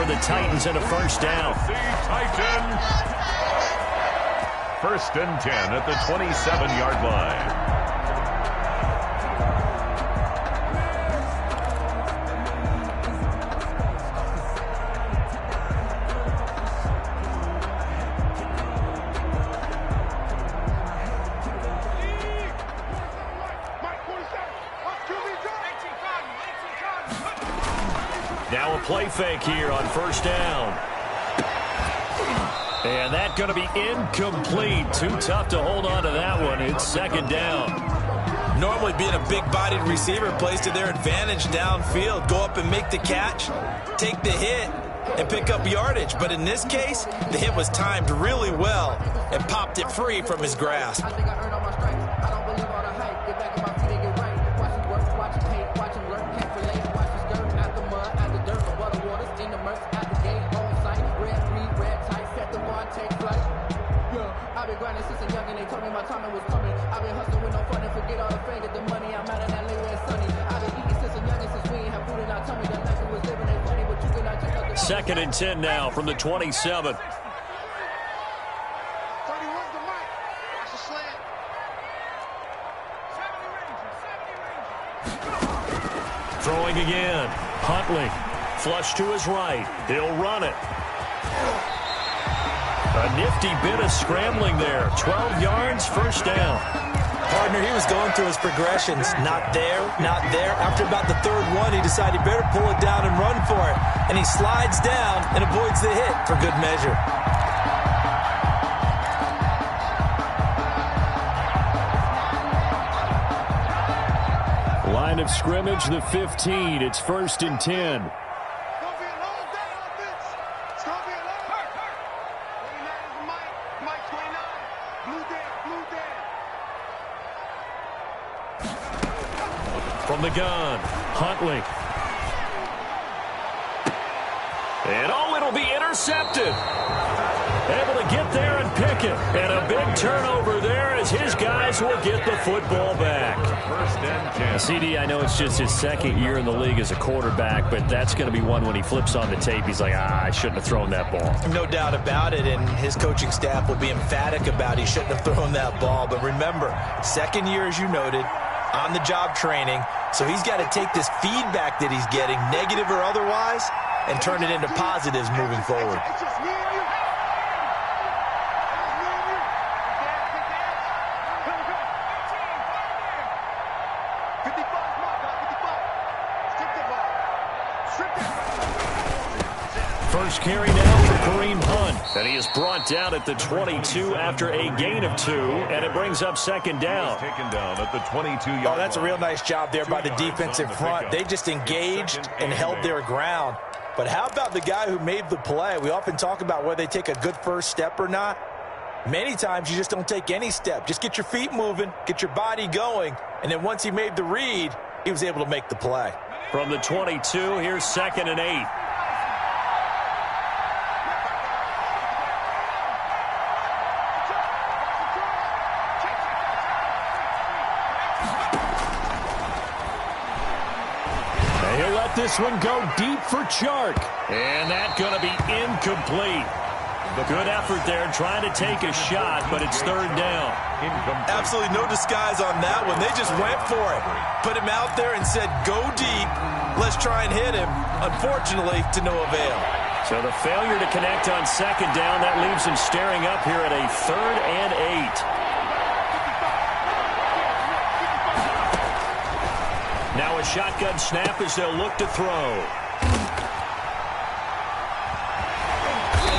for the Titans and a first down. Titans. 1st and 10 at the 27-yard line. Now a play fake here on 1st down. And that's going to be incomplete. Too tough to hold on to that one. It's 2nd down. Normally being a big-bodied receiver plays to their advantage downfield. Go up and make the catch, take the hit, and pick up yardage. But in this case, the hit was timed really well and popped it free from his grasp. Second and 10 now from the 27. Throwing again. Huntley. Flush to his right. He'll run it. A nifty bit of scrambling there. 12 yards, 1st down. Partner, he was going through his progressions. Not there, not there. After about the 3rd one, he decided he better pull it down and run for it. And he slides down and avoids the hit for good measure. Line of scrimmage, the 15. It's 1st and 10. From the gun, Huntley. And it'll be intercepted. Able to get there and pick it. And a big turnover there as his guys will get the football back. 1st and 10. CD, I know it's just his 2nd year in the league as a quarterback, but that's going to be one when he flips on the tape. He's like, I shouldn't have thrown that ball. No doubt about it, and his coaching staff will be emphatic about he shouldn't have thrown that ball. But remember, 2nd year, as you noted, on-the-job training, so he's got to take this feedback that he's getting, negative or otherwise, and turn it into positives moving forward. First carry now for Kareem Hunt. And he is brought down at the 22 after a gain of 2, and it brings up 2nd down. Taken down at the 22-yard line. Oh, that's a real nice job there by the defensive front. They just engaged and held their ground. But how about the guy who made the play? We often talk about whether they take a good first step or not. Many times you just don't take any step. Just get your feet moving, get your body going, and then once he made the read, he was able to make the play. From the 22, here's 2nd and 8. He'll let this one go deep for Chark. And that's going to be incomplete. Good effort there trying to take a shot, but it's 3rd down. Absolutely no disguise on that one. They just went for it. Put him out there and said, go deep. Let's try and hit him. Unfortunately, to no avail. So the failure to connect on 2nd down, that leaves him staring up here at a 3rd and 8. Now a shotgun snap as they'll look to throw.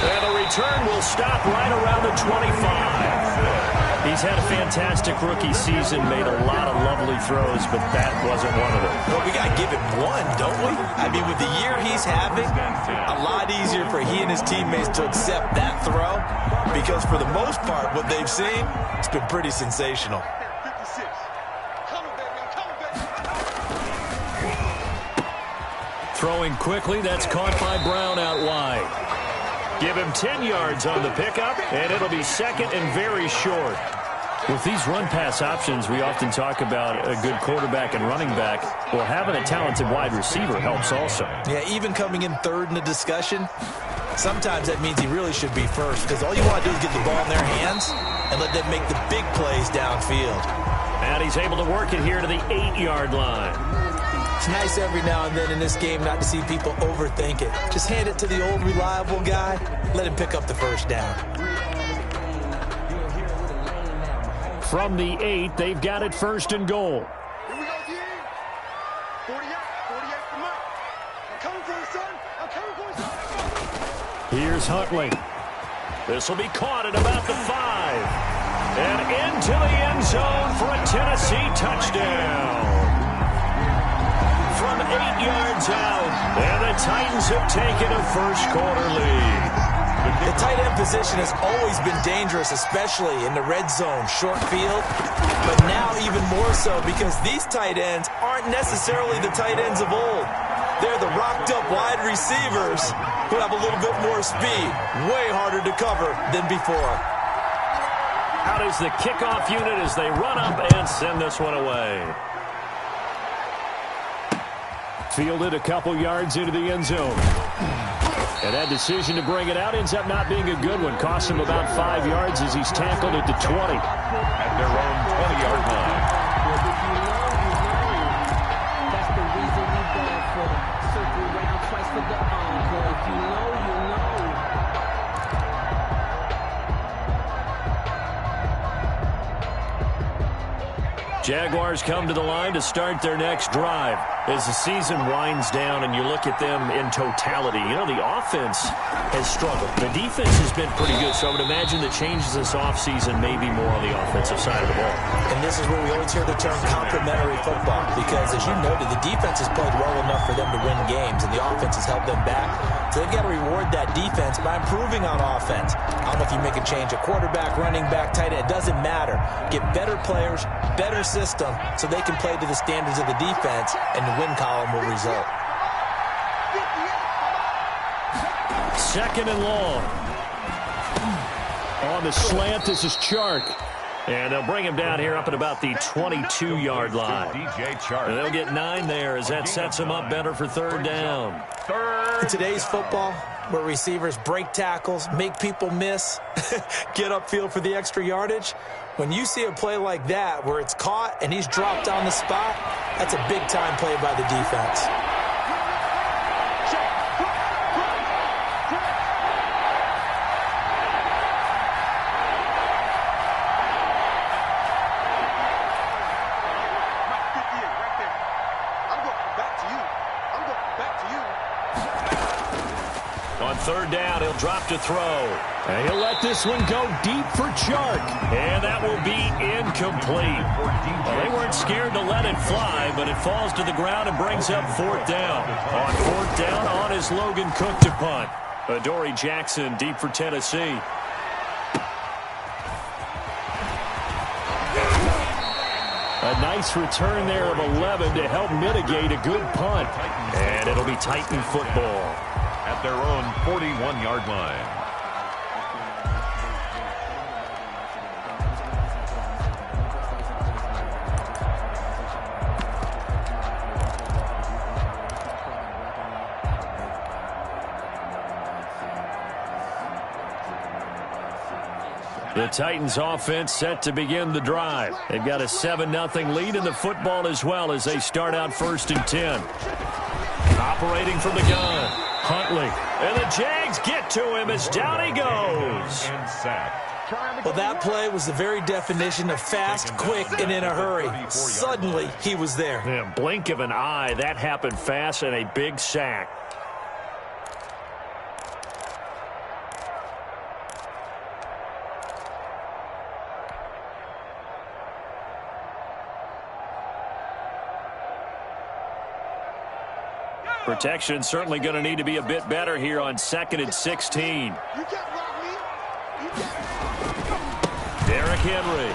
And the return will stop right around the 25. He's had a fantastic rookie season, made a lot of lovely throws, but that wasn't one of them. Well, we got to give him one, don't we? I mean, with the year he's having, a lot easier for he and his teammates to accept that throw because for the most part, what they've seen, it's been pretty sensational. Throwing quickly, that's caught by Brown out wide. Give him 10 yards on the pickup, and it'll be 2nd and very short. With these run-pass options, we often talk about a good quarterback and running back. Well, having a talented wide receiver helps also. Yeah, even coming in third in the discussion, sometimes that means he really should be first, because all you want to do is get the ball in their hands and let them make the big plays downfield. And he's able to work it here to the 8-yard line. It's nice every now and then in this game not to see people overthink it. Just hand it to the old reliable guy, let him pick up the first down. From the 8, they've got it first and goal. Here we go, G. 48 for Mike. I'm coming for you, son. I'm coming for you, son. Here's Huntley. This will be caught at about the 5. And into the end zone for a Tennessee touchdown. From 8 yards out, and the Titans have taken a first-quarter lead. The tight end position has always been dangerous, especially in the red zone, short field. But now even more so because these tight ends aren't necessarily the tight ends of old. They're the rocked-up wide receivers who have a little bit more speed, way harder to cover than before. Out is the kickoff unit as they run up and send this one away. Fielded a couple yards into the end zone. And that decision to bring it out ends up not being a good one. Costs him about 5 yards as he's tackled at the 20. At their own 20-yard line. That's the reason we go for the circle round twice for the encore. If you know, you know. Jaguars come to the line to start their next drive. As the season winds down and you look at them in totality, you know, the offense has struggled. The defense has been pretty good, so I would imagine the changes this offseason may be more on the offensive side of the ball. And this is where we always hear the term complementary football, because as you noted, the defense has played well enough for them to win games, and the offense has held them back. So they've got to reward that defense by improving on offense. I don't know if you make a change, a quarterback, running back, tight end, it doesn't matter. Get better players, better system, so they can play to the standards of the defense, and the win column will result. Second and long. On the slant, this is Chark. And they'll bring him down here up at about the 22-yard line. DJ Chark. And they'll get 9 there as that sets them up better for third down. In today's football, where receivers break tackles, make people miss, get upfield for the extra yardage, when you see a play like that where it's caught and he's dropped on the spot, that's a big-time play by the defense. Third down, he'll drop to throw. And he'll let this one go deep for Chark. And that will be incomplete. Well, they weren't scared to let it fly, but it falls to the ground and brings up fourth down. On fourth down, on is Logan Cook to punt. Adoree Jackson deep for Tennessee. A nice return there of 11 to help mitigate a good punt. And it'll be Titan football. At their own 41-yard line. The Titans offense set to begin the drive. They've got a 7-0 lead in the football as well as they start out first and 10. Operating from the gun. Huntley. And the Jags get to him as down he goes. Well, that play was the very definition of fast, quick, and in a hurry. Suddenly, he was there. Yeah, blink of an eye. That happened fast and a big sack. Protection certainly going to need to be a bit better here on 2nd and 16. You can't block me. You can't. Derrick Henry.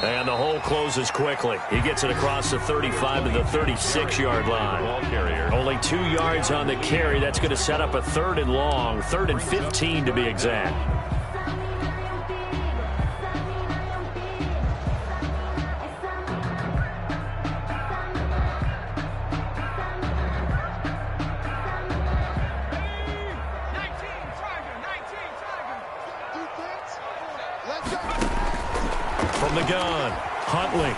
And the hole closes quickly. He gets it across the 35 to the 36-yard line. Only 2 yards on the carry. That's going to set up a third and long, 3rd and 15 to be exact. from the gun. Huntley.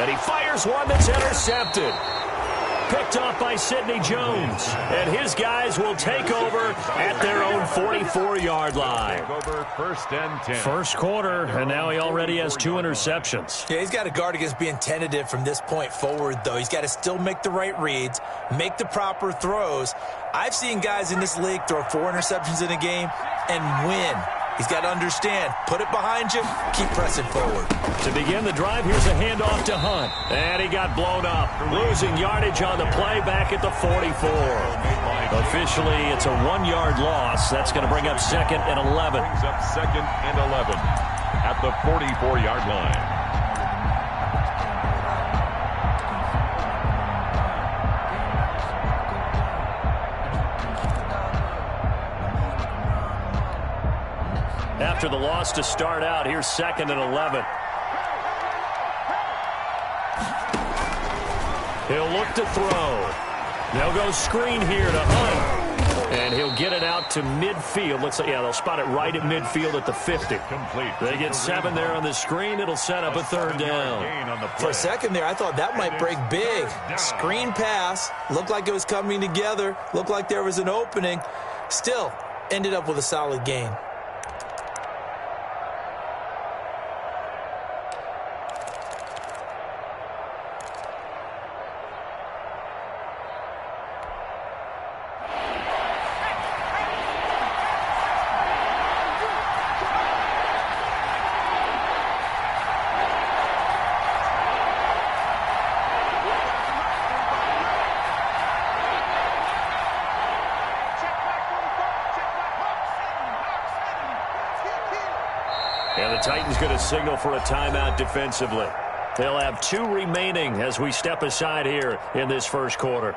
And he fires one that's intercepted. Picked off by Sidney Jones. And his guys will take over at their own 44-yard line. First and 10. First quarter, and now he already has 2 interceptions. Yeah, he's got to guard against being tentative from this point forward, though. He's got to still make the right reads, make the proper throws. I've seen guys in this league throw 4 interceptions in a game and win. He's got to understand, put it behind you, keep pressing forward. To begin the drive, here's a handoff to Hunt. And he got blown up, losing yardage on the play back at the 44. Officially, it's a 1-yard loss. That's going to bring up 2nd and 11. Brings up 2nd and 11 at the 44-yard line. After the loss to start out, here's 2nd and 11. He'll look to throw. They'll go screen here to Hunt. And he'll get it out to midfield. Looks like, yeah, they'll spot it right at midfield at the 50. Complete. They get 7 there on the screen. It'll set up a 3rd down. For a second there, I thought that might break big. Screen pass. Looked like it was coming together. Looked like there was an opening. Still, ended up with a solid gain. And the Titans going to signal for a timeout defensively. They'll have 2 remaining as we step aside here in this first quarter.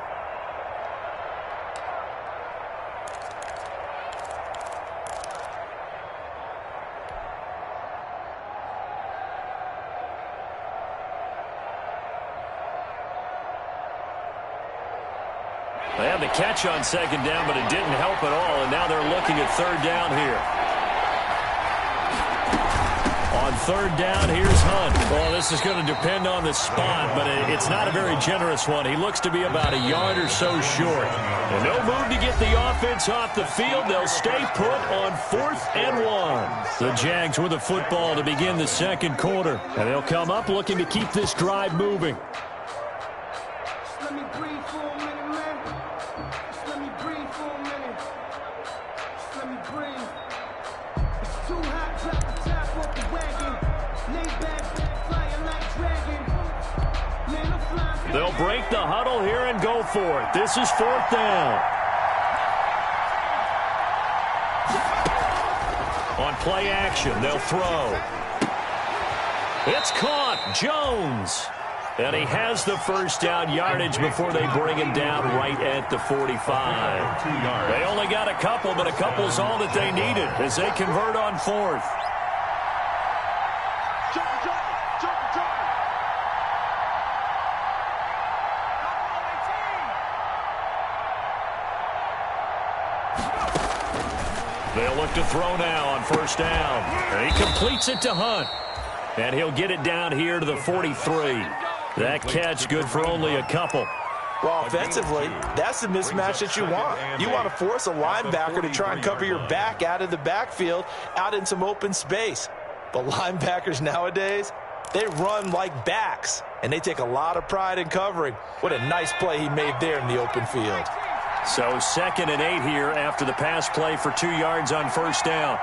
They had the catch on 2nd down, but it didn't help at all, and now they're looking at 3rd down here. On 3rd down, here's Hunt. Well, this is going to depend on the spot, but it's not a very generous one. He looks to be about a yard or so short. And no move to get the offense off the field. They'll stay put on 4th and 1. The Jags with the football to begin the second quarter. And they'll come up looking to keep this drive moving. Let me breathe for a minute, man. Just let me breathe for a minute. Just let me breathe. It's too hot, drop the top off the wagon. Lay back, flying like dragon. Man, I'm flying. They'll break the huddle here and go for it. This is 4th down. On play action, they'll throw. It's caught. Jones. And he has the first down yardage before they bring him down right at the 45. They only got a couple, but a couple's all that they needed as they convert on 4th. They'll look to throw now on 1st down. And he completes it to Hunt. And he'll get it down here to the 43. That catch good for only a couple. Well, offensively, that's the mismatch that you want. You want to force a linebacker to try and cover your back out of the backfield, out in some open space. But linebackers nowadays, they run like backs, and they take a lot of pride in covering. What a nice play he made there in the open field. So 2nd and 8 here after the pass play for 2 yards on 1st down.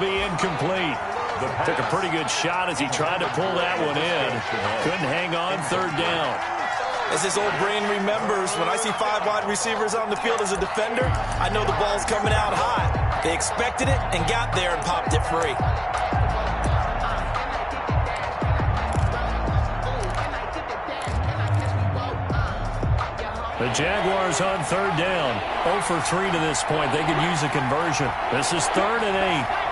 Incomplete. Took a pretty good shot as he tried to pull that one in. Couldn't hang on 3rd down. As his old brain remembers, when I see 5 wide receivers on the field as a defender, I know the ball's coming out hot. They expected it and got there and popped it free. The Jaguars on 3rd down. 0 for 3 to this point. They could use a conversion. This is 3rd and 8.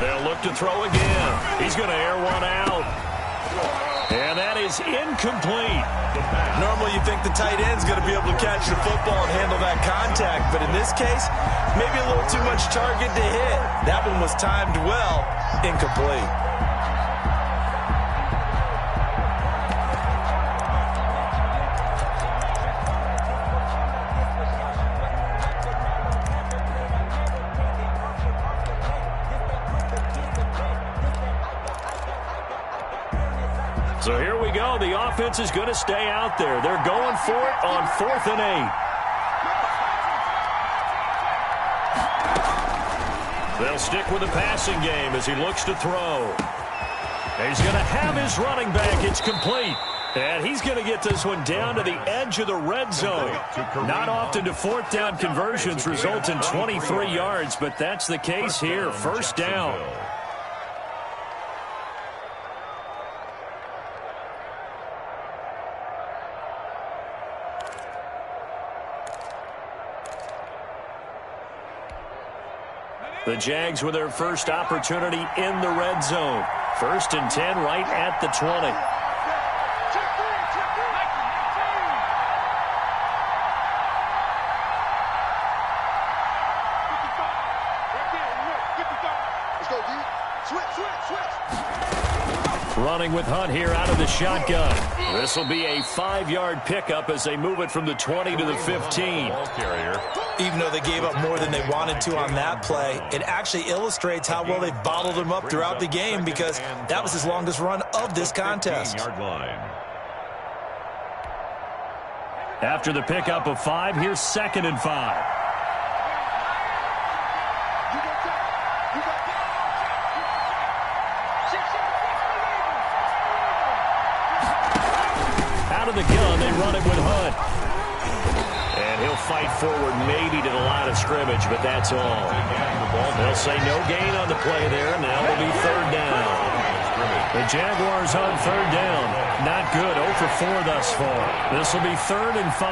They'll look to throw again. He's going to air one out. And that is incomplete. Normally you think the tight end's going to be able to catch the football and handle that contact, but in this case, maybe a little too much target to hit. That one was timed well, incomplete. So here we go. The offense is going to stay out there. They're going for it on 4th and 8. They'll stick with the passing game as he looks to throw. He's going to have his running back. It's complete. And he's going to get this one down to the edge of the red zone. Not often do 4th down conversions result in 23 yards, but that's the case here. 1st down. The Jags with their first opportunity in the red zone. 1st and 10 right at the 20. Running with Hunt here out of the shotgun. This will be a 5-yard pickup as they move it from the 20 to the 15. Even though they gave up more than they wanted to on that play, it actually illustrates how well they've bottled him up throughout the game because that was his longest run of this contest. After the pickup of 5, here's 2nd and 5. Out of the gun, they run it with Hunt. And he'll fight forward maybe to the line of scrimmage, but that's all. They'll say no gain on the play there, and now it'll be 3rd down. The Jaguars on 3rd down. Not good, 0 for 4 thus far. This will be 3rd and 5.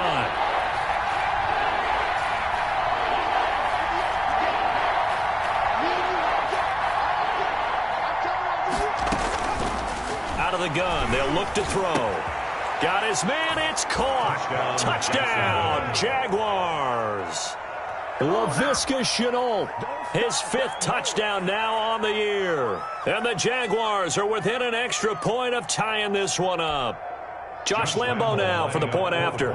Out of the gun, they'll look to throw. Got his man, it's caught. Touchdown, Jaguars. Laviska Shenault, his 5th touchdown now on the year. And the Jaguars are within an extra point of tying this one up. Josh Lambo now for the point after.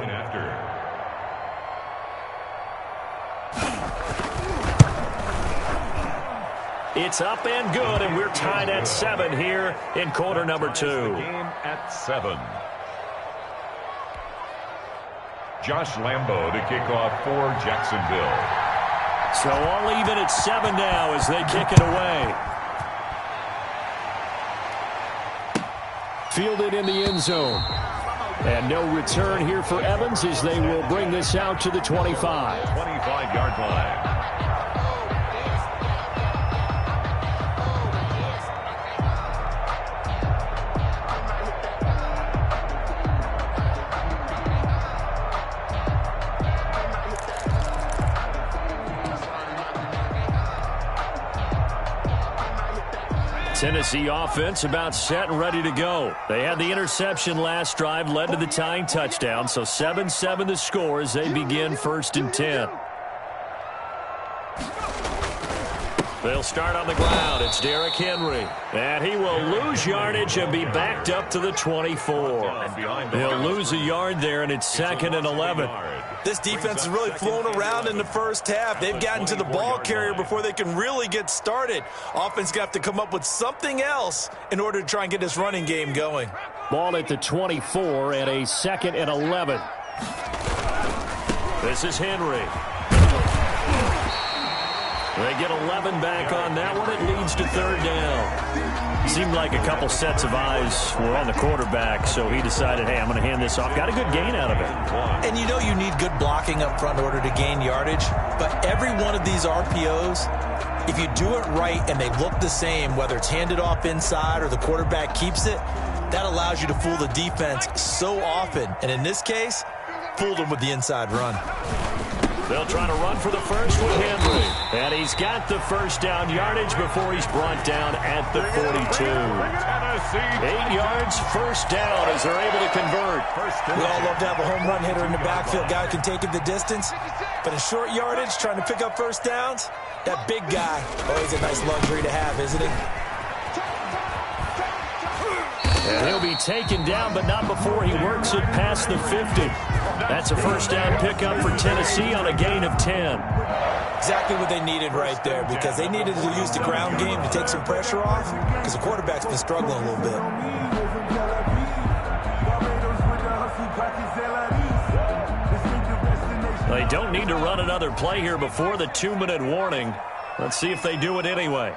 It's up and good, and we're tied at 7 here in quarter number 2. Game at 7. Josh Lambo to kick off for Jacksonville. So all even at 7 now as they kick it away. Fielded in the end zone. And no return here for Evans as they will bring this out to the 25. 25-yard line. Tennessee offense about set and ready to go. They had the interception last drive, led to the tying touchdown, so 7-7 the score as they begin 1st and 10. They'll start on the ground. It's Derrick Henry. And he will lose yardage and be backed up to the 24. He'll lose a yard there, and it's 2nd and 11. This defense has really flown around in the first half. They've gotten to the ball carrier before they can really get started. Offense got to come up with something else in order to try and get this running game going. Ball at the 24 and a 2nd and 11. This is Henry. They get 11 back on that one. It leads to 3rd down. Seemed like a couple sets of eyes were on the quarterback, so he decided, hey, I'm going to hand this off. Got a good gain out of it. And you know you need good blocking up front in order to gain yardage, but every one of these RPOs, if you do it right and they look the same, whether it's handed off inside or the quarterback keeps it, that allows you to fool the defense so often. And in this case, fooled them with the inside run. They'll try to run for the first with Henry. And he's got the first down yardage before he's brought down at the 42. 8 yards, first down as they're able to convert. We all love to have a home run hitter in the backfield. Guy who can take it the distance. But in short yardage, trying to pick up first downs, that big guy, always a nice luxury to have, isn't it? And he'll be taken down, but not before he works it past the 50. That's a first down pickup for Tennessee on a gain of 10. Exactly what they needed right there, because they needed to use the ground game to take some pressure off, because the quarterback's been struggling a little bit. They don't need to run another play here before the 2-minute warning. Let's see if they do it anyway.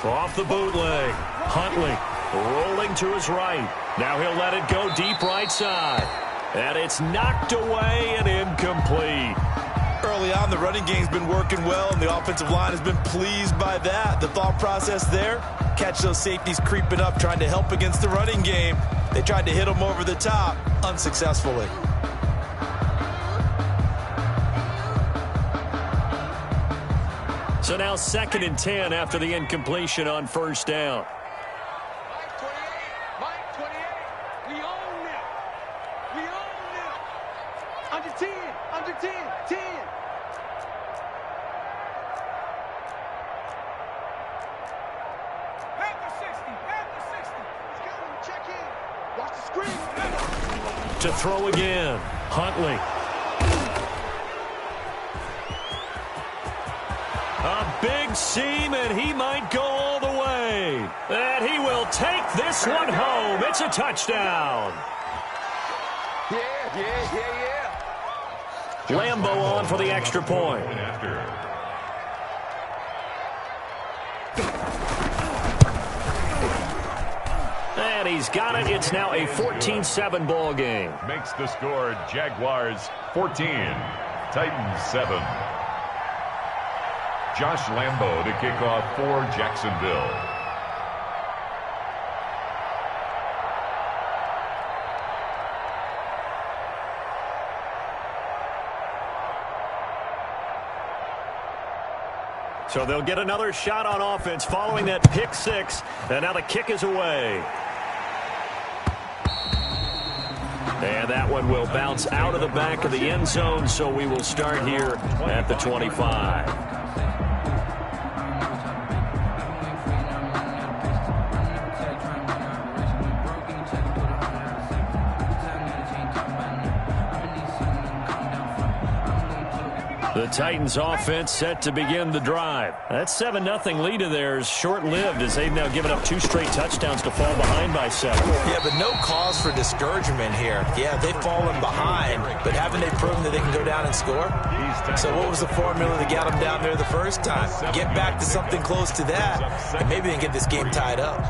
Off the bootleg. Huntley rolling to his right. Now he'll let it go deep right side. And it's knocked away and incomplete. Early on, the running game's been working well, and the offensive line has been pleased by that. The thought process there, catch those safeties creeping up, trying to help against the running game. They tried to hit them over the top, unsuccessfully. So now 2nd and 10 after the incompletion on first down. Mike 28, we own them. We own them. Under 10, under 10, 10. Half the 60, half the 60. Let's go, check in. Watch the screen. To throw again. Huntley. A big seam, and he might go all the way. And he will take this one home. It's a touchdown. Yeah. Lambo on for the extra point. And he's got it. It's now a 14-7 ball game. Makes the score Jaguars 14, Titans 7. Josh Lambo to kick off for Jacksonville. So they'll get another shot on offense following that pick six. And now the kick is away. And that one will bounce out of the back of the end zone, so we will start here at the 25. The Titans offense set to begin the drive. That 7-0 lead of theirs short-lived as they've now given up 2 straight touchdowns to fall behind by 7. Yeah, but no cause for discouragement here. Yeah, they've fallen behind, but haven't they proven that they can go down and score? So what was the formula to get them down there the first time? Get back to something close to that, and maybe they can get this game tied up.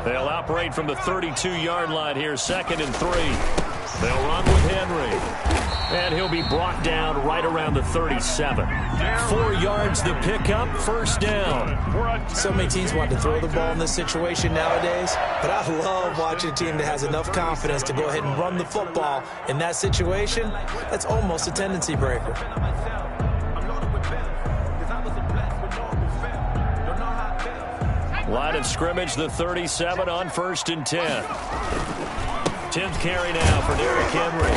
They'll operate from the 32-yard line here, 2nd and 3. They'll run with Henry. And he'll be brought down right around the 37. 4 yards the pickup, first down. So many teams want to throw the ball in this situation nowadays, but I love watching a team that has enough confidence to go ahead and run the football. In that situation, that's almost a tendency breaker. Line of scrimmage, the 37 on 1st and 10. 10th carry now for Derrick Henry.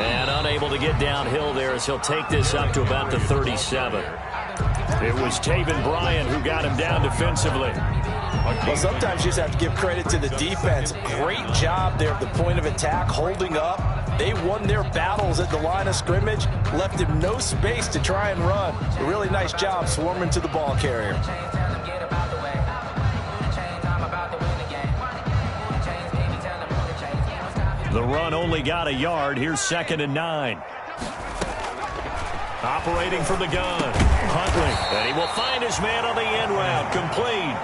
And unable to get downhill there as he'll take this up to about the 37. It was Taven Bryan who got him down defensively. Well, sometimes you just have to give credit to the defense. Great job there at the point of attack, holding up. They won their battles at the line of scrimmage, left him no space to try and run. A really nice job swarming to the ball carrier. The run only got a yard. Here's 2nd and 9. Operating from the gun. Huntley. And he will find his man on the end route. Complete.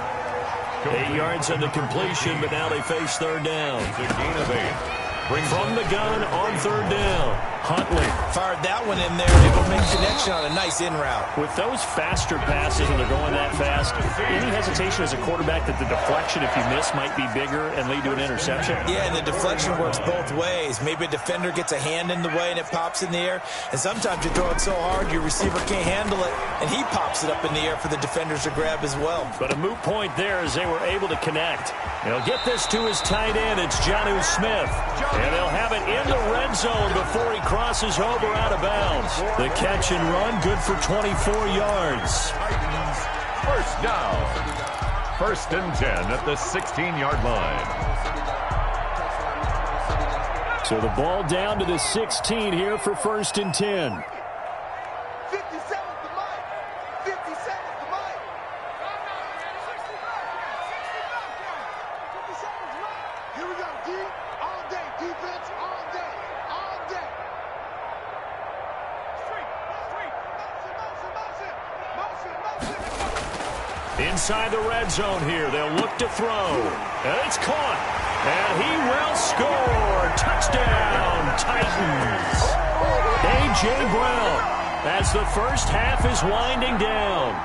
8 yards on the completion, but now they face 3rd down. It's a gain of 8. From the gun on 3rd down. Huntley. Fired that one in there, able to make connection on a nice in route. With those faster passes when they're going that fast, any hesitation as a quarterback that the deflection, if you miss, might be bigger and lead to an interception? Yeah, and the deflection works both ways. Maybe a defender gets a hand in the way and it pops in the air, and sometimes you throw it so hard your receiver can't handle it, and he pops it up in the air for the defenders to grab as well. But a moot point there as they were able to connect. He'll get this to his tight end. It's Jonnu Smith. And they'll have it in the red zone before he crosses over out of bounds. The catch and run, good for 24 yards. First down. 1st and 10 at the 16-yard line. So the ball down to the 16 here for 1st and 10. 57. Inside the red zone here. They'll look to throw. And it's caught. And he will score. Touchdown, Titans. A.J. Brown as the first half is winding down.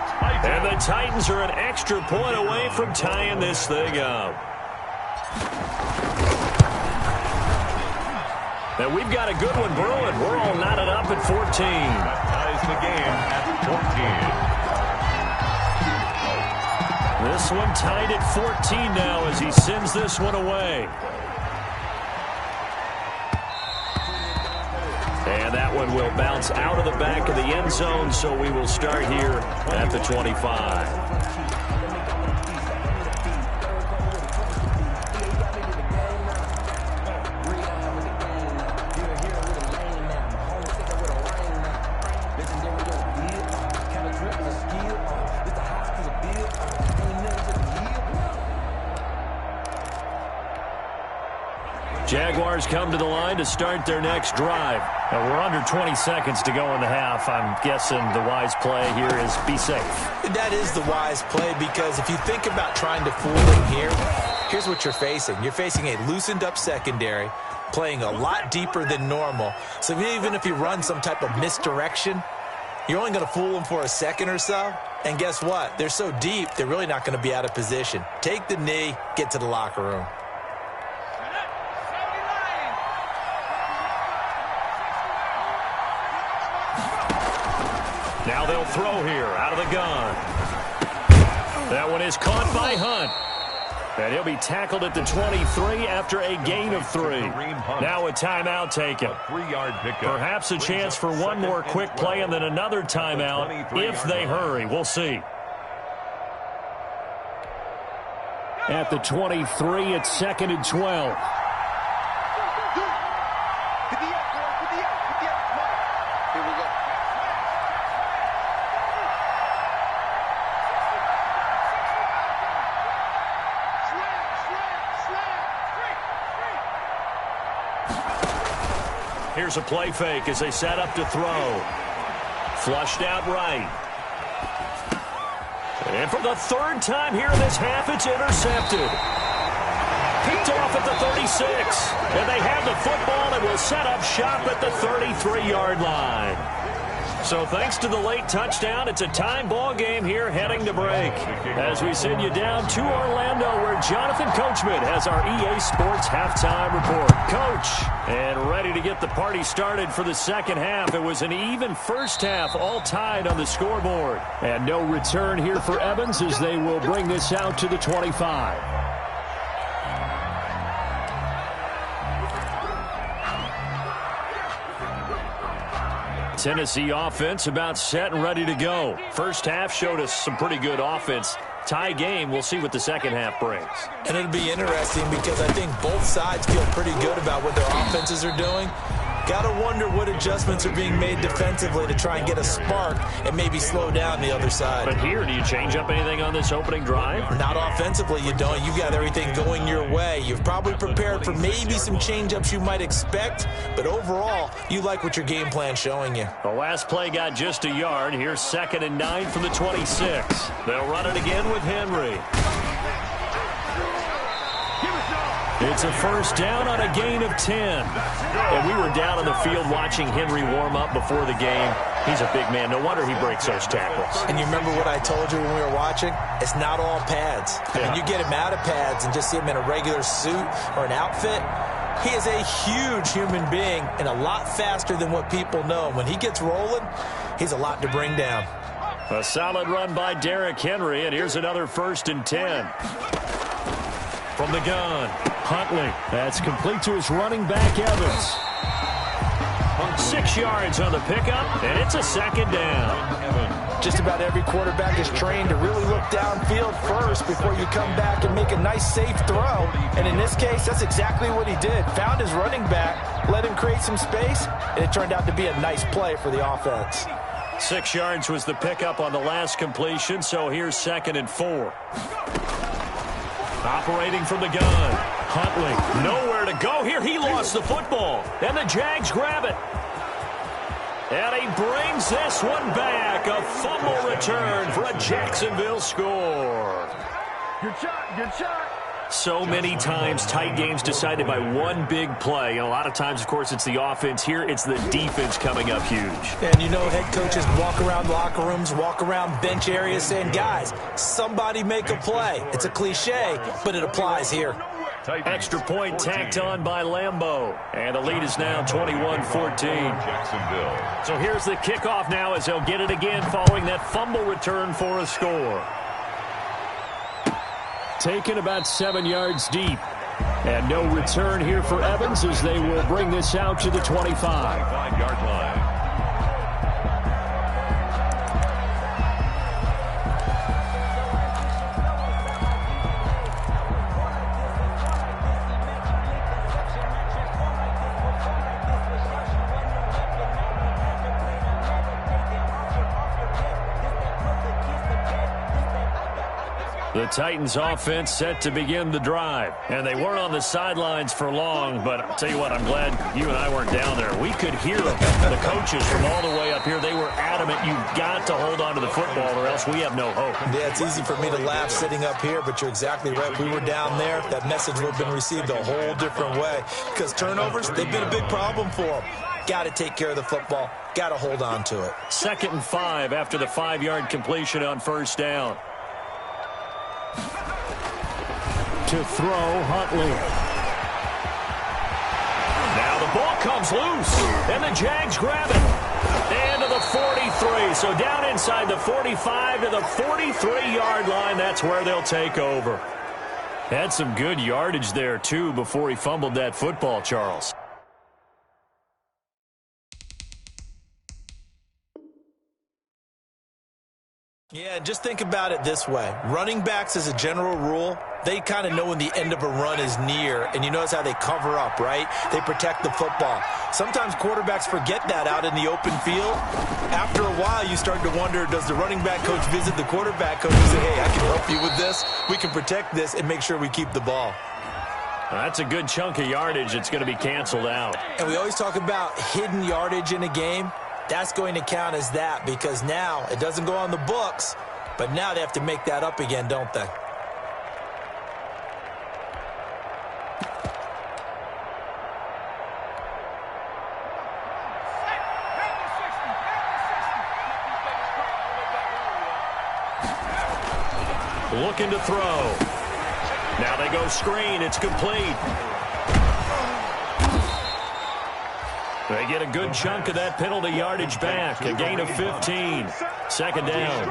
And the Titans are an extra point away from tying this thing up. And we've got a good one brewing. We're all knotted up at 14. That ties the game at 14. This one tied at 14 now as he sends this one away. And that one will bounce out of the back of the end zone, so we will start here at the 25. Jaguars come to the line to start their next drive. And we're under 20 seconds to go in the half. I'm guessing the wise play here is be safe. That is the wise play, because if you think about trying to fool them here, here's what you're facing. You're facing a loosened up secondary, playing a lot deeper than normal. So even if you run some type of misdirection, you're only going to fool them for a second or so. And guess what? They're so deep, they're really not going to be out of position. Take the knee, get to the locker room. Now they'll throw here out of the gun. That one is caught by Hunt. And he'll be tackled at the 23 after a gain of 3. Now a timeout taken. 3-yard pickup. Perhaps a chance for one more quick play and then another timeout if they hurry. We'll see. At the 23, it's 2nd and 12. Here's a play fake as they set up to throw. Flushed out right. And for the 3rd time here in this half, it's intercepted. Picked off at the 36. And they have the football and will set up shop at the 33-yard line. So thanks to the late touchdown, it's a time ball game here heading to break. As we send you down to Orlando, where Jonathan Coachman has our EA Sports halftime report. Coach, and ready to get the party started for the second half. It was an even first half, all tied on the scoreboard. And no return here for Evans as they will bring this out to the 25. Tennessee offense about set and ready to go. First half showed us some pretty good offense. Tie game, we'll see what the second half brings. And it'll be interesting because I think both sides feel pretty good about what their offenses are doing. Got to wonder what adjustments are being made defensively to try and get a spark and maybe slow down the other side. But here, do you change up anything on this opening drive? Not offensively, you don't. You've got everything going your way. You've probably prepared for maybe some change-ups you might expect, but overall, you like what your game plan's showing you. The last play got just a yard. Here's 2nd and 9 from the 26. They'll run it again with Henry. It's a first down on a gain of 10. And we were down on the field watching Henry warm up before the game. He's a big man. No wonder he breaks those tackles. And you remember what I told you when we were watching? It's not all pads. Yeah. When you get him out of pads and just see him in a regular suit or an outfit, he is a huge human being and a lot faster than what people know. When he gets rolling, he's a lot to bring down. A solid run by Derrick Henry, and here's another first and 10. From the gun, Huntley. That's complete to his running back, Evans. 6 yards on the pickup, and it's a second down. Just about every quarterback is trained to really look downfield first before you come back and make a nice, safe throw. And in this case, that's exactly what he did. Found his running back, let him create some space, and it turned out to be a nice play for the offense. 6 yards was the pickup on the last completion, so here's 2nd and 4. Operating from the gun, Huntley. Nowhere to go here. He lost the football, and the Jags grab it. And he brings this one back. A fumble return for a Jacksonville score. Good shot, good shot. So many times, tight games decided by one big play. And a lot of times, of course, it's the offense. Here, it's the defense coming up huge. And you know, head coaches walk around locker rooms, walk around bench areas saying, guys, somebody make a play. It's a cliche, but it applies here. Extra point tacked on by Lambeau. And the lead is now 21-14. Jacksonville. So here's the kickoff now as they'll get it again following that fumble return for a score. Taken about 7 yards deep. And no return here for Evans as they will bring this out to the 25. 5-yard line. The Titans offense set to begin the drive. And they weren't on the sidelines for long, but I'll tell you what, I'm glad you and I weren't down there. We could hear the coaches from all the way up here. They were adamant, you've got to hold on to the football or else we have no hope. Yeah, it's easy for me to laugh sitting up here, but you're exactly right. If we were down there, that message would have been received a whole different way. Because turnovers, they've been a big problem for them. Got to take care of the football. Got to hold on to it. 2nd and 5 after the 5-yard completion on first down. To throw, Huntley. Now the ball comes loose, and the Jags grab it. And to the 43, so down inside the 45 to the 43-yard line. That's where they'll take over. Had some good yardage there, too, before he fumbled that football, Charles. Yeah, just think about it this way. Running backs, as a general rule, they kind of know when the end of a run is near, and you notice how they cover up, right? They protect the football. Sometimes quarterbacks forget that out in the open field. After a while, you start to wonder, does the running back coach visit the quarterback coach and say, hey, I can help you with this, we can protect this, and make sure we keep the ball. That's a good chunk of yardage. It's going to be canceled out. And we always talk about hidden yardage in a game. That's going to count as that because now it doesn't go on the books, but now they have to make that up again, don't they? Looking to throw. Now they go screen. It's complete. They get a good chunk of that penalty yardage back. A gain of 15. Second down.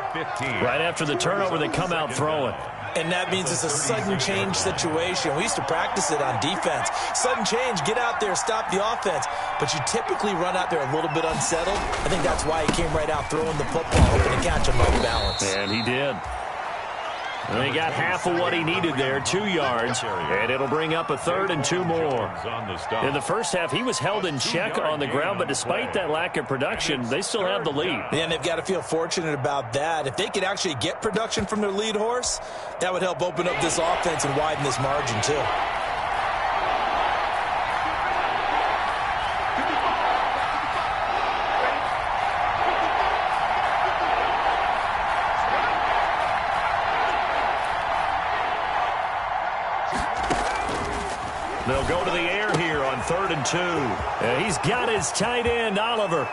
Right after the turnover, they come out throwing. And that means it's a sudden change situation. We used to practice it on defense. Sudden change, get out there, stop the offense. But you typically run out there a little bit unsettled. I think that's why he came right out throwing the football, hoping to catch him off balance. And he did. And he got half of what he needed there, 2 yards, and it'll bring up a 3rd and 2 more. In the first half, he was held in check on the ground, but despite that lack of production, they still have the lead. And they've got to feel fortunate about that. If they could actually get production from their lead horse, that would help open up this offense and widen this margin too. They'll go to the air here on 3rd and 2. And he's got his tight end, Oliver.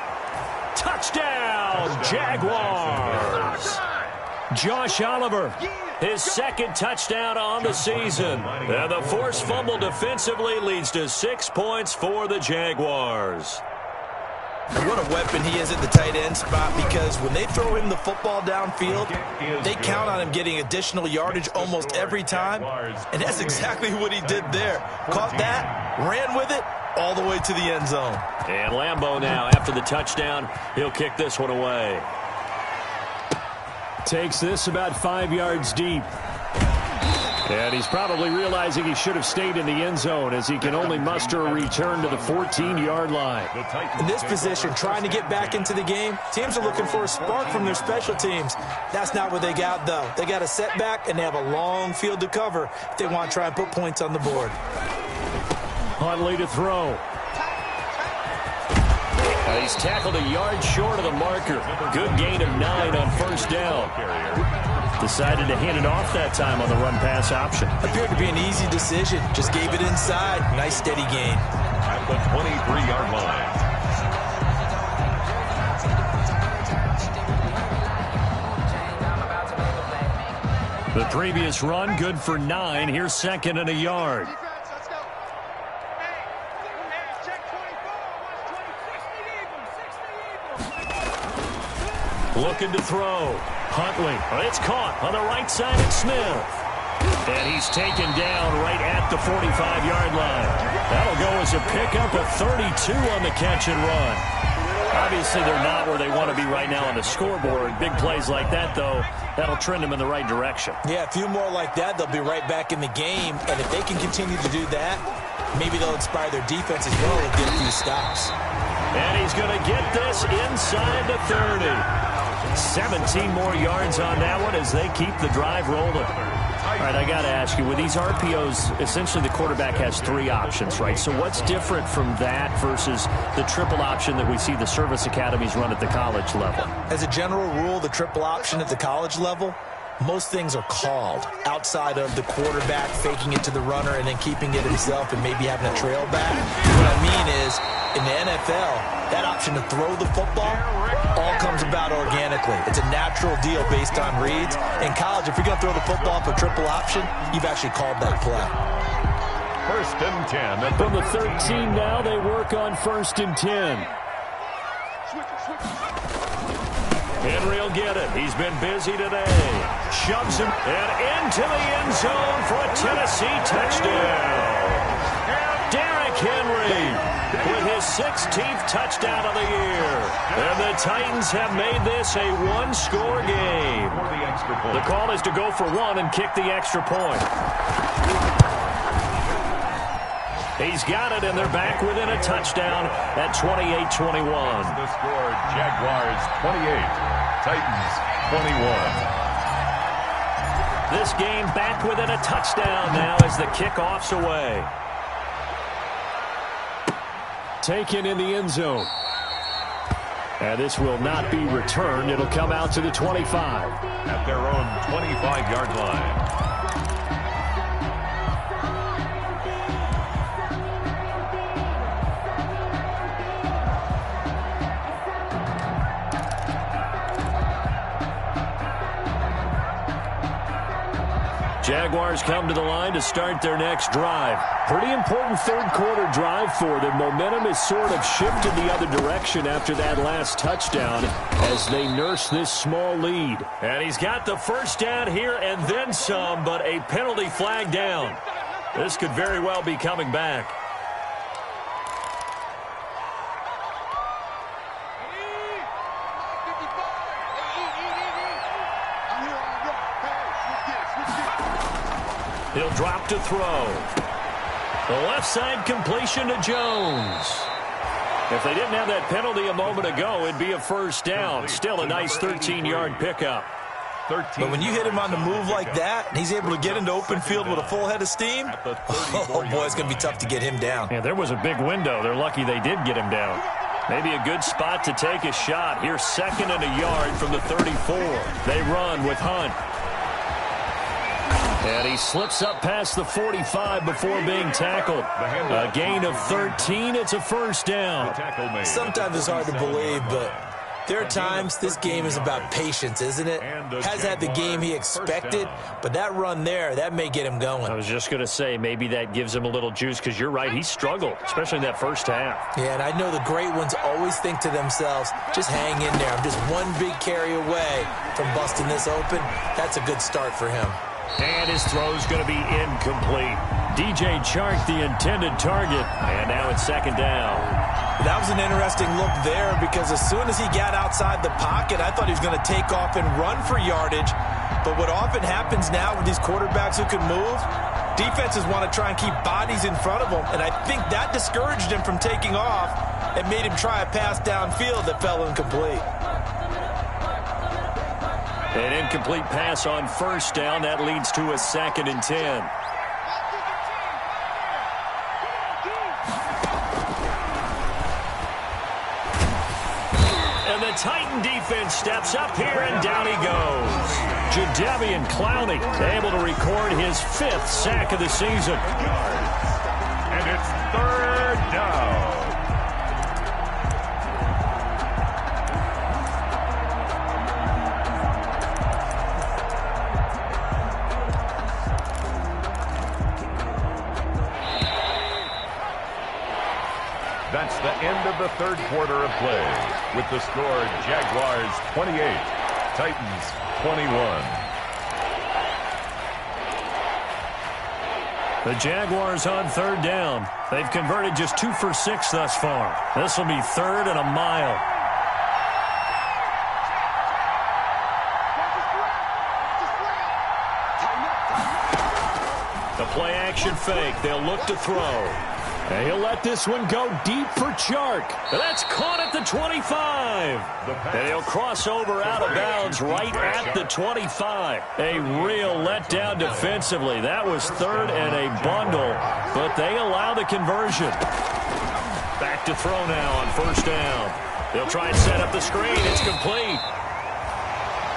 Touchdown, Jaguars. Josh Oliver, his 2nd touchdown on the season. And the forced fumble defensively leads to 6 points for the Jaguars. And what a weapon he is at the tight end spot, because when they throw him the football downfield, they count on him getting additional yardage almost every time. And that's exactly what he did there. Caught that, ran with it, all the way to the end zone. And Lambeau now, after the touchdown, he'll kick this one away. Takes this about 5 yards deep. And he's probably realizing he should have stayed in the end zone, as he can only muster a return to the 14-yard line. In this position, trying to get back into the game, teams are looking for a spark from their special teams. That's not what they got, though. They got a setback, and they have a long field to cover if they want to try and put points on the board. Huntley to throw. He's tackled a yard short of the marker. Good gain of 9 on 1st down. Decided to hand it off that time on the run-pass option. Appeared to be an easy decision. Just gave it inside. Nice steady gain. At the 23-yard line. The previous run, good for 9. Here's 2nd and a yard. Looking to throw. Huntley. It's caught on the right side of Smith. And he's taken down right at the 45-yard line. That'll go as a pickup of 32 on the catch and run. Obviously, they're not where they want to be right now on the scoreboard. Big plays like that, though, that'll trend them in the right direction. Yeah, a few more like that, they'll be right back in the game. And if they can continue to do that, maybe they'll inspire their defense as well and get a few stops. And he's going to get this inside the 30. 17 more yards on that one as they keep the drive rolling. All right, I got to ask you, with these RPOs, essentially the quarterback has 3 options, right? So what's different from that versus the triple option that we see the service academies run at the college level? As a general rule, the triple option at the college level, most things are called outside of the quarterback faking it to the runner and then keeping it himself and maybe having a trail back. What I mean is, in the NFL, that option to throw the football all comes about organically. It's a natural deal based on reads. In college, if you're going to throw the football up a triple option, you've actually called that play. 1st and 10. From the 13 now, they work on 1st and 10. Henry will get it. He's been busy today. Shoves him and into the end zone for a Tennessee touchdown. Derrick Henry with his 16th touchdown of the year. And the Titans have made this a one-score game. The call is to go for 1 and kick the extra point. He's got it, and they're back within a touchdown at 28-21. The score, Jaguars 28, Titans 21. This game back within a touchdown now as the kickoff's away. Taken in the end zone. And this will not be returned. It'll come out to the 25. At their own 25-yard line. Jaguars come to the line to start their next drive. Pretty important 3rd quarter drive for them. Momentum has sort of shifted the other direction after that last touchdown as they nurse this small lead. And he's got the 1st down here and then some, but a penalty flag down. This could very well be coming back. He'll drop to throw. The left side completion to Jones. If they didn't have that penalty a moment ago, it'd be a 1st down. Still a nice 13-yard pickup. But when you hit him on the move like that, and he's able to get into open field with a full head of steam, oh boy, it's going to be tough to get him down. Yeah, there was a big window. They're lucky they did get him down. Maybe a good spot to take a shot. Here's 2nd and a yard from the 34. They run with Hunt. And he slips up past the 45 before being tackled. A gain of 13. It's a first down. Sometimes it's hard to believe, but there are times this game is about patience, isn't it? Has had the game he expected, but that run there, that may get him going. I was just going to say, maybe that gives him a little juice, because you're right, he struggled, especially in that first half. Yeah, and I know the great ones always think to themselves, just hang in there. I'm just one big carry away from busting this open. That's a good start for him. And his throw's going to be incomplete. DJ Chark, the intended target, and now it's second down. That was an interesting look there, because as soon as he got outside the pocket, I thought he was going to take off and run for yardage. But what often happens now with these quarterbacks who can move, defenses want to try and keep bodies in front of them, and I think that discouraged him from taking off and made him try a pass downfield that fell incomplete. An incomplete pass on first down. That leads to a 2nd and 10. And the Titan defense steps up here, and down he goes. Jadeveon Clowney able to record his 5th sack of the season. And it's 3rd down. That's the end of the 3rd quarter of play, with the score Jaguars 28, Titans 21. The Jaguars on 3rd down. They've converted just 2 for 6 thus far. This will be 3rd and a mile. The play action fake. They'll look to throw. And he'll let this one go deep for Chark. That's caught at the 25. And he'll cross over out of bounds right at the 25. A real letdown defensively. That was 3rd and a bundle, but they allow the conversion. Back to throw now on first down. They'll try and set up the screen. It's complete.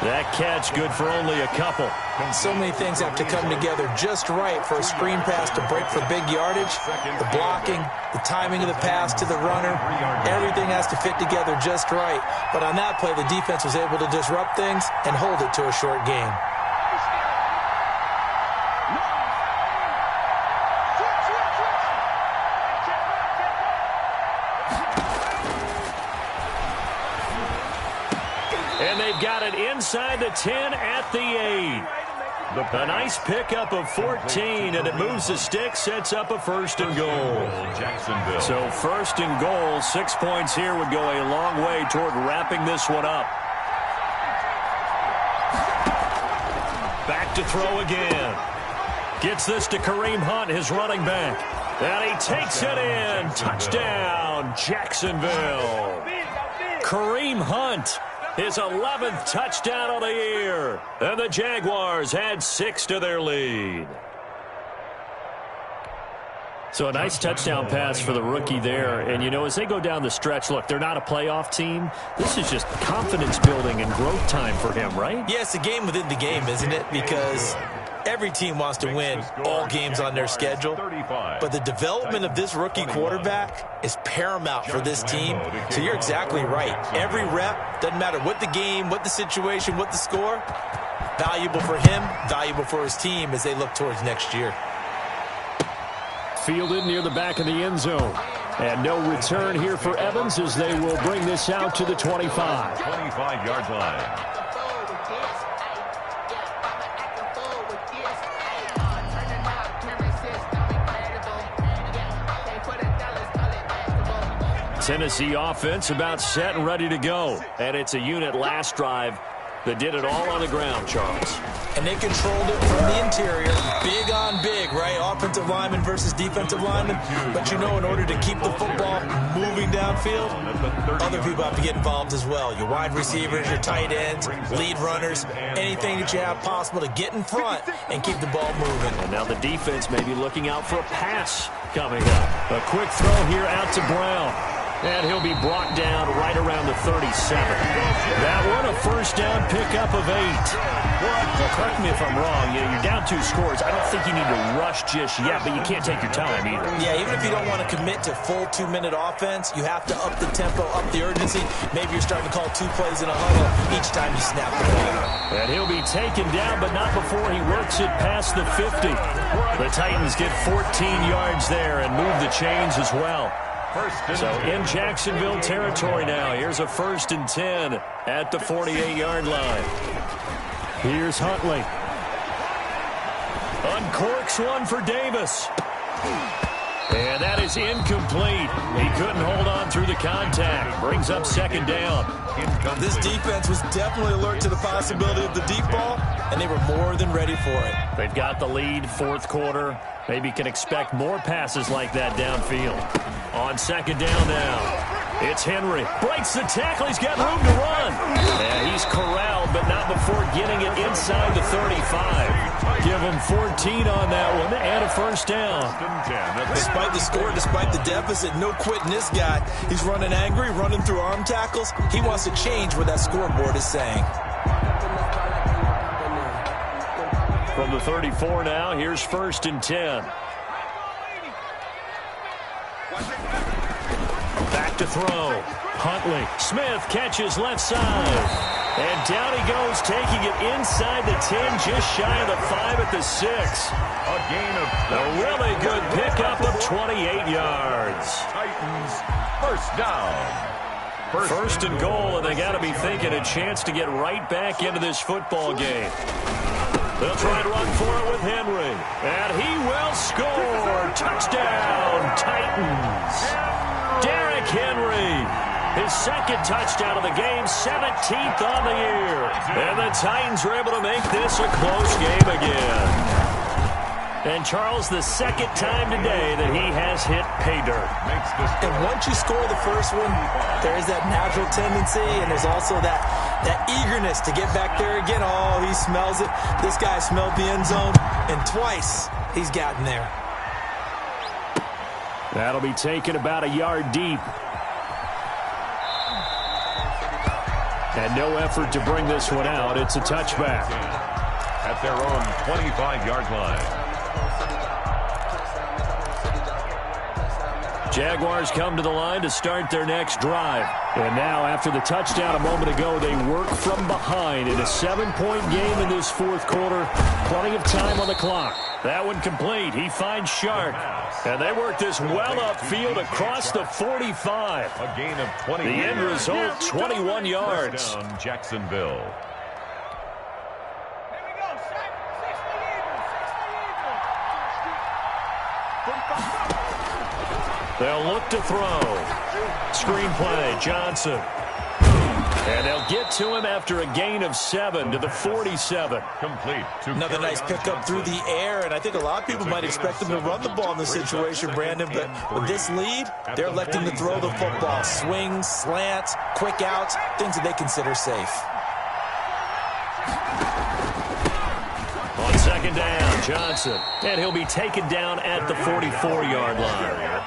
That catch good for only a couple. So many things have to come together just right for a screen pass to break for big yardage. The blocking, the timing of the pass to the runner, everything has to fit together just right. But on that play, the defense was able to disrupt things and hold it to a short game. And they've got it inside the 10 at the 8. A nice pickup of 14, and it moves the stick, sets up a 1st and goal. So 1st and goal, 6 points here would go a long way toward wrapping this one up. Back to throw again. Gets this to Kareem Hunt, his running back. And he takes it in. Touchdown, Jacksonville. Kareem Hunt. His 11th touchdown of the year. And the Jaguars had 6 to their lead. So a nice touchdown pass for the rookie there. And, you know, as they go down the stretch, look, they're not a playoff team. This is just confidence building and growth time for him, right? Yeah, it's a game within the game, isn't it? Because every team wants to win all games on their schedule. But the development of this rookie quarterback is paramount for this team. So you're exactly right. Every rep, doesn't matter what the game, what the situation, what the score, valuable for him, valuable for his team as they look towards next year. Fielded near the back of the end zone. And no return here for Evans as they will bring this out to the 25. 25-yard line. Tennessee offense about set and ready to go. And it's a unit last drive that did it all on the ground, Charles. And they controlled it from the interior. Big on big, right? Offensive lineman versus defensive lineman. But you know, in order to keep the football moving downfield, other people have to get involved as well. Your wide receivers, your tight ends, lead runners, anything that you have possible to get in front and keep the ball moving. And now the defense may be looking out for a pass coming up. A quick throw here out to Brown. And he'll be brought down right around the 37. That one, a first down pickup of 8. Well, correct me if I'm wrong. You're down 2 scores. I don't think you need to rush just yet, but you can't take your time either. Yeah, even if you don't want to commit to full 2-minute offense, you have to up the tempo, up the urgency. Maybe you're starting to call 2 plays in a huddle each time you snap the ball. And he'll be taken down, but not before he works it past the 50. The Titans get 14 yards there and move the chains as well. So in Jacksonville territory now. Here's a 1st and 10 at the 48-yard line. Here's Huntley. Uncorks one for Davis. And that is incomplete. He couldn't hold on through the contact. Brings up 2nd down. This defense was definitely alert to the possibility of the deep ball, and they were more than ready for it. They've got the lead, 4th quarter. Maybe can expect more passes like that downfield. On 2nd down now. It's Henry. Breaks the tackle. He's got room to run. And he's corralled, but not before getting it inside the 35. Give him 14 on that one and a 1st down. Despite the score, despite the deficit, no quitting this guy. He's running angry, running through arm tackles. He wants to change what that scoreboard is saying. From the 34 now, here's 1st and 10. Back to throw. Huntley. Smith catches left side. And down he goes, taking it inside the 10, just shy of the 5 at the 6. A gain of a really good pickup of 28 yards. Titans, 1st down. First and goal, and they got to be thinking a chance to get right back into this football game. They'll try and run for it with Henry. And he will score. Touchdown, Titans. Derrick Henry. His 2nd touchdown of the game, 17th on the year. And the Titans are able to make this a close game again. And Charles, the 2nd time today that he has hit pay dirt. And once you score the first one, there's that natural tendency, and there's also that eagerness to get back there again. Oh, he smells it. This guy smelled the end zone, and twice he's gotten there. That'll be taken about a yard deep. And no effort to bring this one out. It's a touchback. At their own 25-yard line. Jaguars come to the line to start their next drive. And now, after the touchdown a moment ago, they work from behind in a 7-point game in this 4th quarter. Plenty of time on the clock. That one complete. He finds Shark. And they work this well upfield across the 45. A gain of 20. The end result, 21 yards. Down Jacksonville. They'll look to throw. Screen play, Johnson. And they'll get to him after a gain of 7 to the 47. Complete. Another nice pickup through the air, and I think a lot of people might expect them to run the ball in this situation, Brandon, but with this lead, they're electing to throw the football. Swings, slants, quick outs, things that they consider safe. On 2nd down, Johnson. And he'll be taken down at the 44-yard line.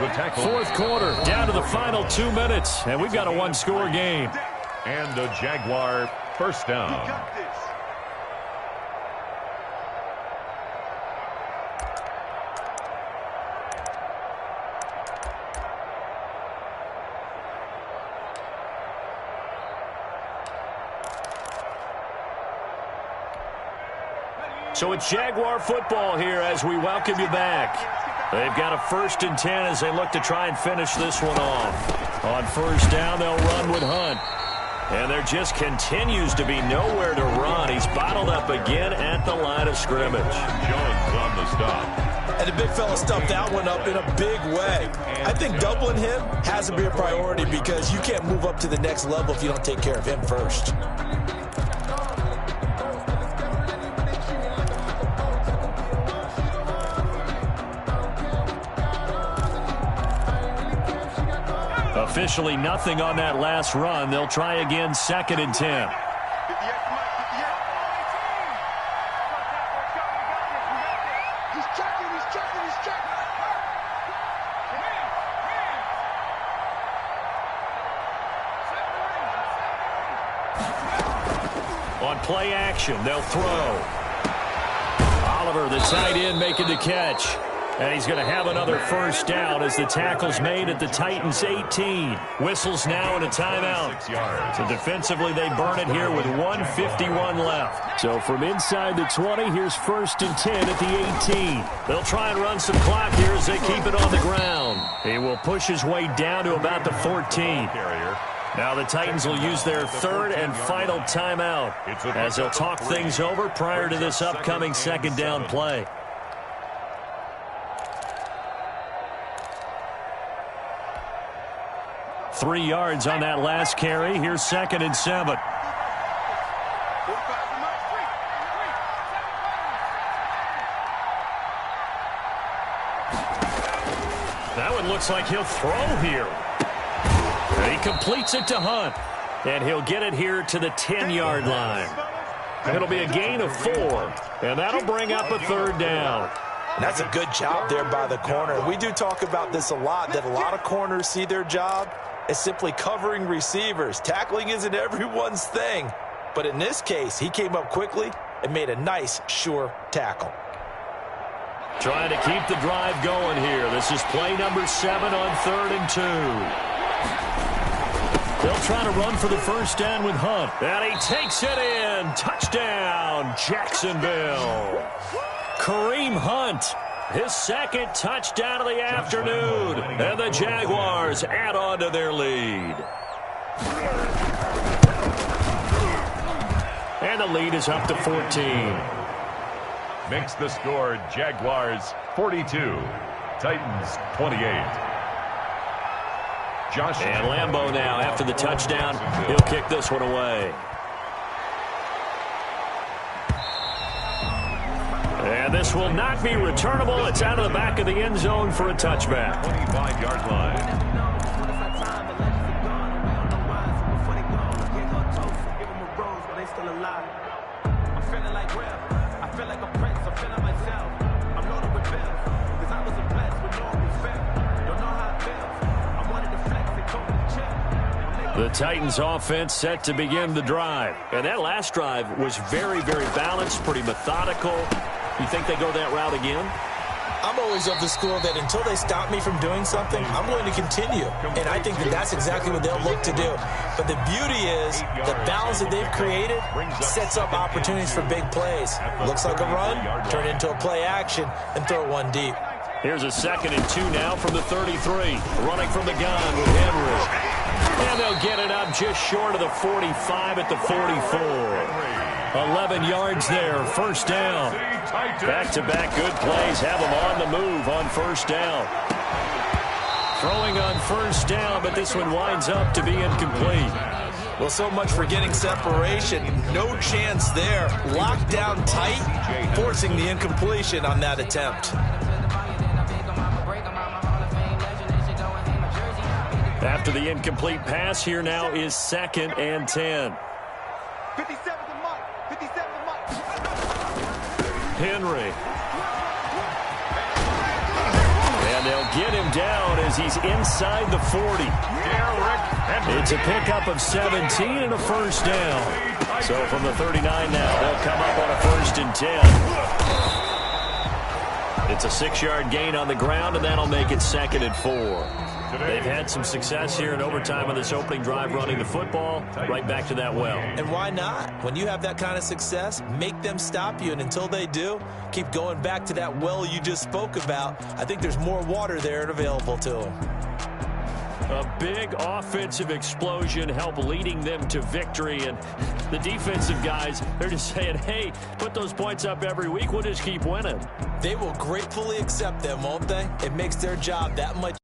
4th quarter, down to the final 2 minutes, and we've got a 1-score game. And a Jaguar 1st down. So it's Jaguar football here as we welcome you back. They've got a 1st and 10 as they look to try and finish this one off. On 1st down, they'll run with Hunt. And there just continues to be nowhere to run. He's bottled up again at the line of scrimmage. Jones on the stop. And the big fella stuffed that one up in a big way. I think doubling him has to be a priority because you can't move up to the next level if you don't take care of him first. Officially nothing on that last run. They'll try again, 2nd and 10. On play action, they'll throw. Oliver, the tight end, making the catch. And he's going to have another first down as the tackle's made at the Titans' 18. Whistles now and a timeout. So defensively, they burn it here with 1:51 left. So from inside the 20, here's 1st and 10 at the 18. They'll try and run some clock here as they keep it on the ground. He will push his way down to about the 14. Now the Titans will use their 3rd and final timeout as they'll talk things over prior to this upcoming 2nd down play. Three yards on that last carry. Here's 2nd and 7. That one looks like he'll throw here. And he completes it to Hunt. And he'll get it here to the 10-yard line. It'll be a gain of 4. And that'll bring up a 3rd down. And that's a good job there by the corner. We do talk about this a lot, that a lot of corners see their job as simply covering receivers. Tackling isn't everyone's thing. But in this case, he came up quickly and made a nice, sure tackle. Trying to keep the drive going here. This is play number 7 on 3rd and 2. They'll try to run for the first down with Hunt. And he takes it in. Touchdown, Jacksonville. Kareem Hunt, his 2nd touchdown of the afternoon. And the Jaguars add on to their lead. And the lead is up to 14. Makes the score Jaguars 42, Titans 28. Josh and Lambeau now after the touchdown. He'll kick this one away. And this will not be returnable. It's out of the back of the end zone for a touchback. 25-yard line. The Titans offense set to begin the drive. And that last drive was very, very balanced, pretty methodical. You think they go that route again? I'm always of the school that until they stop me from doing something, I'm going to continue. And I think that that's exactly what they'll look to do. But the beauty is the balance that they've created sets up opportunities for big plays. Looks like a run, turn it into a play action, and throw one deep. Here's a 2nd and 2 now from the 33. Running from the gun with Henry. And they'll get it up just short of the 45 at the 44. 11 yards there, first down. Back-to-back good plays have them on the move on first down. Throwing on first down, but this one winds up to be incomplete. Well, so much for getting separation. No chance there. Locked down tight, forcing the incompletion on that attempt. After the incomplete pass, here now is 2nd and 10. 57 to Mike. 57 to Mike. Henry. And they'll get him down as he's inside the 40. It's a pickup of 17 and a first down. So from the 39 now, they'll come up on a 1st and 10. It's a 6-yard gain on the ground, and that'll make it 2nd and 4. They've had some success here in overtime of this opening drive running the football. Right back to that well. And why not? When you have that kind of success, make them stop you. And until they do, keep going back to that well you just spoke about. I think there's more water there and available to them. A big offensive explosion helped leading them to victory. And the defensive guys, they're just saying, hey, put those points up every week. We'll just keep winning. They will gratefully accept them, won't they? It makes their job that much